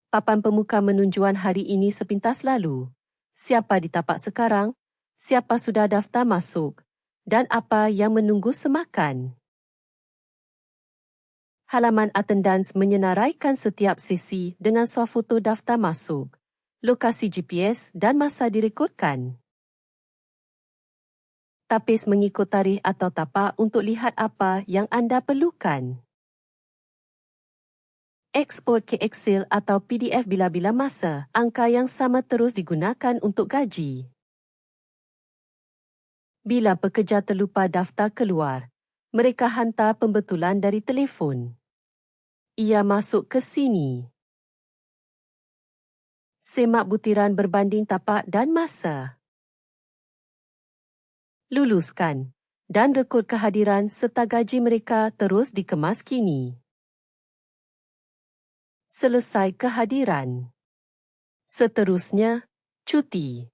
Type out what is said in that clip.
Papan pemuka menunjuan hari ini sepintas lalu. Siapa di tapak sekarang, siapa sudah daftar masuk, dan apa yang menunggu semakan. Halaman attendance menyenaraikan setiap sesi dengan swafoto daftar masuk, lokasi GPS dan masa direkodkan. Tapis mengikut tarikh atau tapak untuk lihat apa yang anda perlukan. Eksport ke Excel atau PDF bila-bila masa, angka yang sama terus digunakan untuk gaji. Bila pekerja terlupa daftar keluar, mereka hantar pembetulan dari telefon. Ia masuk ke sini. Semak butiran berbanding tapak dan masa. Luluskan dan rekod kehadiran serta gaji mereka terus dikemas kini. Selesai kehadiran. Seterusnya, cuti.